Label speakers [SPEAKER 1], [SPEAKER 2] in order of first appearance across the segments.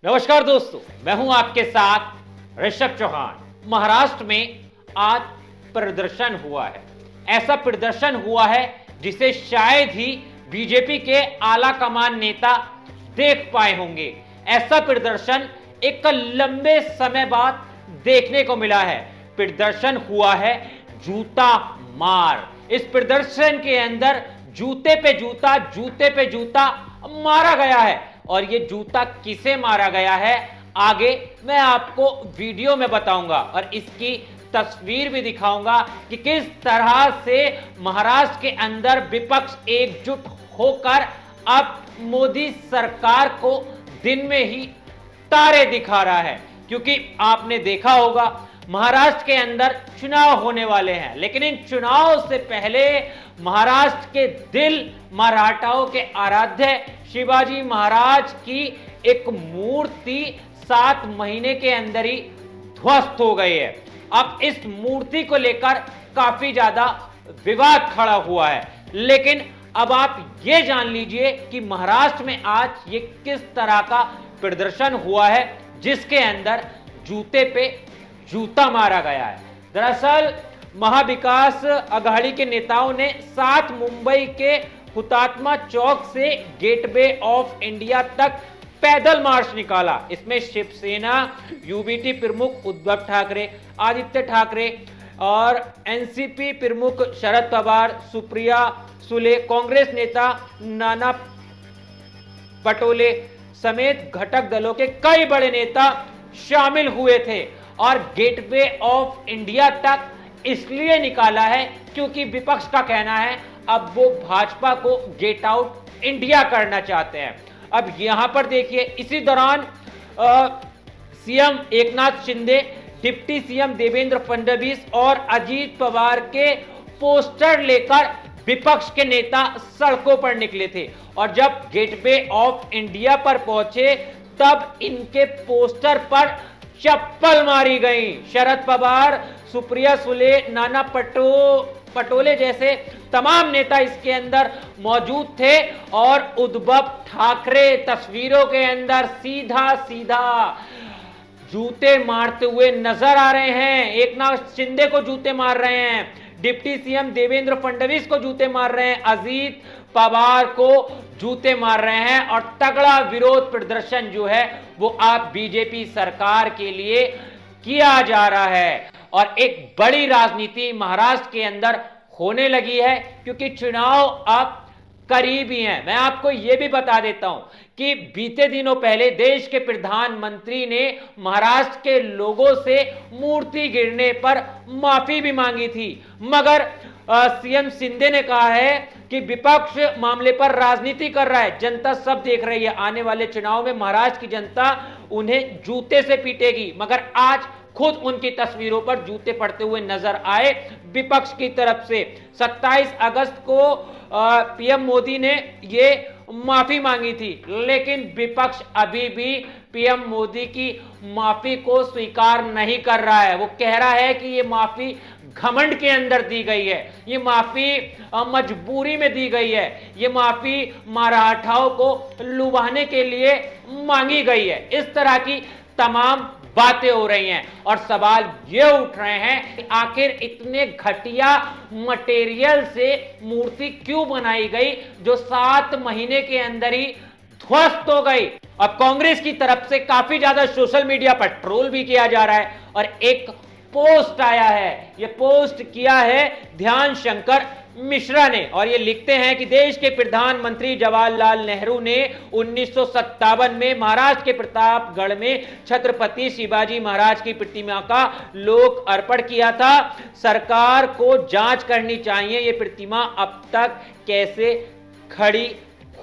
[SPEAKER 1] नमस्कार दोस्तों, मैं हूं आपके साथ ऋषभ चौहान। महाराष्ट्र में आज प्रदर्शन हुआ है। ऐसा प्रदर्शन हुआ है जिसे शायद ही बीजेपी के आला कमान नेता देख पाए होंगे। ऐसा प्रदर्शन एक लंबे समय बाद देखने को मिला है। प्रदर्शन हुआ है जूता मार। इस प्रदर्शन के अंदर जूते पे जूता मारा गया है। और ये जूता किसे मारा गया है आगे मैं आपको वीडियो में बताऊंगा और इसकी तस्वीर भी दिखाऊंगा कि किस तरह से महाराष्ट्र के अंदर विपक्ष एकजुट होकर अब मोदी सरकार को दिन में ही तारे दिखा रहा है। क्योंकि आपने देखा होगा महाराष्ट्र के अंदर चुनाव होने वाले हैं, लेकिन इन चुनाव से पहले महाराष्ट्र के दिल मराठाओं के आराध्य शिवाजी महाराज की एक मूर्ति 7 महीने के अंदर ही ध्वस्त हो गई है। अब इस मूर्ति को लेकर काफी ज्यादा विवाद खड़ा हुआ है, लेकिन अब आप ये जान लीजिए कि महाराष्ट्र में आज ये किस तरह का प्रदर्शन हुआ है जिसके अंदर जूते पे जूता मारा गया है। दरअसल महाविकास आघाड़ी के नेताओं ने 7 मुंबई के हुतात्मा चौक से गेटवे ऑफ इंडिया तक पैदल मार्च निकाला। इसमें शिवसेना यूबीटी प्रमुख उद्धव ठाकरे, आदित्य ठाकरे और एनसीपी प्रमुख शरद पवार, सुप्रिया सुले, कांग्रेस नेता नाना पटोले समेत घटक दलों के कई बड़े नेता शामिल हुए थे। और गेटवे ऑफ इंडिया तक इसलिए निकाला है क्योंकि विपक्ष का कहना है अब वो भाजपा को गेट आउट इंडिया करना चाहते हैं। अब यहां पर देखिए, इसी दौरान CM Eknath Shinde, deputy CM Devendra Fadnavis और अजीत पवार के पोस्टर लेकर विपक्ष के नेता सड़कों पर निकले थे। और जब गेटवे ऑफ इंडिया पर पहुंचे तब इनके पोस्टर पर चप्पल मारी गई। शरद पवार, सुप्रिया सुले, नाना पटोले जैसे तमाम नेता इसके अंदर मौजूद थे और उद्धव ठाकरे तस्वीरों के अंदर सीधा सीधा जूते मारते हुए नजर आ रहे हैं। एकनाथ शिंदे को जूते मार रहे हैं, डिप्टी सीएम देवेंद्र फडणवीस को जूते मार रहे हैं, अजीत पवार को जूते मार रहे हैं। और तगड़ा विरोध प्रदर्शन जो है वो आप बीजेपी सरकार के लिए किया जा रहा है। और एक बड़ी राजनीति महाराष्ट्र के अंदर होने लगी है क्योंकि चुनाव अब करीब ही है। मैं आपको यह भी बता देता हूं कि बीते दिनों पहले देश के प्रधानमंत्री ने महाराष्ट्र के लोगों से मूर्ति गिरने पर माफी भी मांगी थी, मगर सीएम शिंदे ने कहा है कि विपक्ष मामले पर राजनीति कर रहा है। जनता सब देख रही है, आने वाले चुनाव में महाराष्ट्र की जनता उन्हें जूते से पीटेगी। मगर आज खुद उनकी तस्वीरों पर जूते पड़ते हुए नजर आए विपक्ष की तरफ से। 27 अगस्त को पीएम मोदी ने ये माफी मांगी थी, लेकिन विपक्ष अभी भी पीएम मोदी की माफी को स्वीकार नहीं कर रहा है। वो कह रहा है कि ये माफी घमंड के अंदर दी गई है, ये माफी मजबूरी में दी गई है, ये माफी मराठाओं को लुभाने के लिए मांगी गई है। इस तरह की तमाम बातें हो रही हैं और सवाल ये उठ रहे हैं कि आखिर इतने घटिया मटेरियल से मूर्ति क्यों बनाई गई जो 7 महीने के अंदर ही ध्वस्त हो गई। अब कांग्रेस की तरफ से काफी ज्यादा सोशल मीडिया पर ट्रोल भी किया जा रहा है और एक पोस्ट आया है, ये पोस्ट किया है ध्यान शंकर मिश्रा ने और ये लिखते हैं कि देश के प्रधानमंत्री जवाहरलाल नेहरू ने 1957 में महाराष्ट्र के प्रतापगढ़ में छत्रपति शिवाजी महाराज की प्रतिमा का लोक अर्पण किया था। सरकार को जांच करनी चाहिए ये प्रतिमा अब तक कैसे खड़ी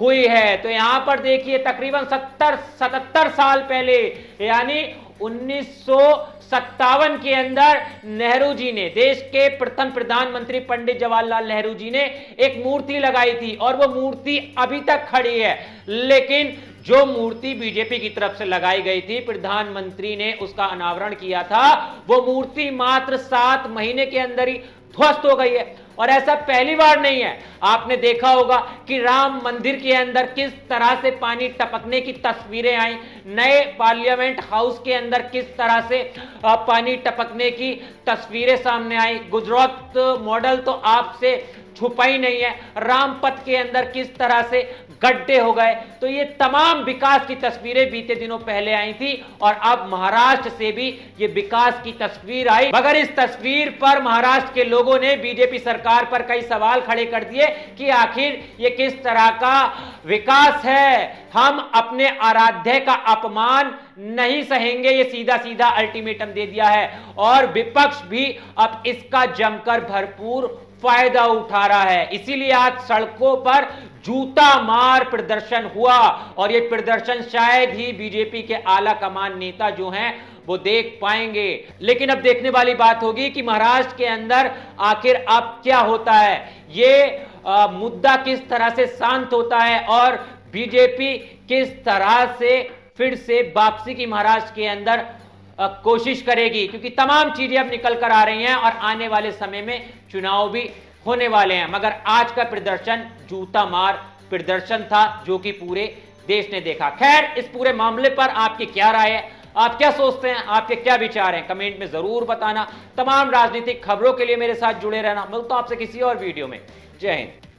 [SPEAKER 1] हुई है। तो यहां पर देखिए तकरीबन 77 साल पहले यानी 1957 के अंदर नेहरू जी ने, देश के प्रथम प्रधानमंत्री पंडित जवाहरलाल नेहरू जी ने एक मूर्ति लगाई थी और वो मूर्ति अभी तक खड़ी है। लेकिन जो मूर्ति बीजेपी की तरफ से लगाई गई थी, प्रधानमंत्री ने उसका अनावरण किया था, वो मूर्ति मात्र 7 महीने के अंदर ही ध्वस्त हो गई है। और ऐसा पहली बार नहीं है। आपने देखा होगा कि राम मंदिर के अंदर किस तरह से पानी टपकने की तस्वीरें आई, नए पार्लियामेंट हाउस के अंदर किस तरह से पानी टपकने की तस्वीरें सामने आई। गुजरात मॉडल तो आपसे छुपा ही नहीं है, रामपथ के अंदर किस तरह से गड्ढे हो गए। तो ये तमाम विकास की तस्वीरें बीते दिनों पहले आई थी और अब महाराष्ट्र से भी ये विकास की तस्वीर आई। मगर इस तस्वीर पर महाराष्ट्र के लोगों ने बीजेपी सरकार पर कई सवाल खड़े कर दिए कि आखिर ये किस तरह का विकास है, हम अपने आराध्य का अपमान नहीं सहेंगे, ये सीधा सीधा अल्टीमेटम दे दिया है। और विपक्ष भी अब इसका जमकर भरपूर फायदा उठा रहा है। इसीलिए आज सड़कों पर जूता मार प्रदर्शन हुआ और यह प्रदर्शन शायद ही बीजेपी के आला कमान नेता जो हैं वो देख पाएंगे। लेकिन अब देखने वाली बात होगी कि महाराष्ट्र के अंदर आखिर अब क्या होता है, ये मुद्दा किस तरह से शांत होता है और बीजेपी किस तरह से फिर से वापसी की महाराष्ट्र के अंदर कोशिश करेगी, क्योंकि तमाम चीजें अब निकल कर आ रही हैं और आने वाले समय में चुनाव भी होने वाले हैं। मगर आज का प्रदर्शन जूता मार प्रदर्शन था जो कि पूरे देश ने देखा। खैर, इस पूरे मामले पर आपकी क्या राय है, आप क्या सोचते हैं, आपके क्या विचार हैं, कमेंट में जरूर बताना। तमाम राजनीतिक खबरों के लिए मेरे साथ जुड़े रहना। मिलता हूं आपसे किसी और वीडियो में। जय हिंद।